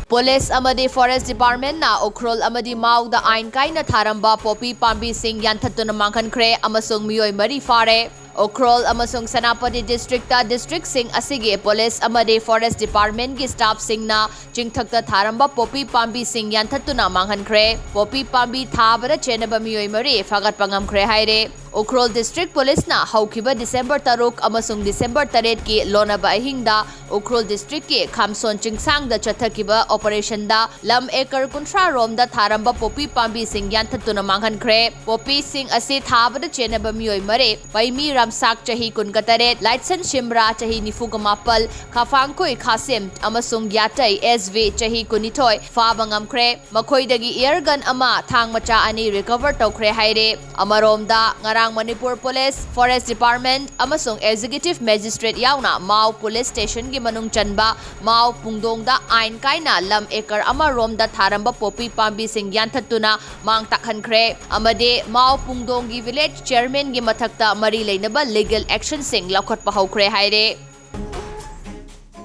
Police Amadi Forest Department na Ukhrul Amadi Mao Da Aina Kaina Tharamba Poppy Pambi Yanthatuna Mang-Hakhre amasung Meeoi mari fare. Ukhrul amasung Senapati Districta District Sing asige Police Amadi Forest Department ki staff singna chingthakta tharamba Poppy Pambi Yanthatuna Mang-Hakhre Poppy Pambi thabara chenaba Meeoi mari fagatpa ngamkhre haire. Ukhrul District Police na haukiba December 3 amasung December 8 ki lonaba ahingda Ukhrul District ki Khamson Chingsang da chathakiba operation da lam ekar kuntra rom da tharamba Poppy Pambi Yanthatuna Mang-Hakhre Poppy Singh asi thabada chenaba Meeoi mare Paimi Ramsak chahi kunkataret Lightson Shimra chahi nifugamapal Khafangkoi Khasim amasung Yatai SV chahi kunithoi faba ngamkhre makhoidagi airgun ama thang macha ani recover tawkhre haire amaromda ngarang Manipur Police Forest Department amasung Executive Magistrate yauna Mao Police Station gi manung chanba Mao Pungdongda Aina Kaina lam ekar ama romda tharamba Poppy Pambi Yanthatuna Mang-Hakhre amade Mao Pungdong gi village chairman gi mathakta mari leinaba legal action sing lakhotpa haukhre haire.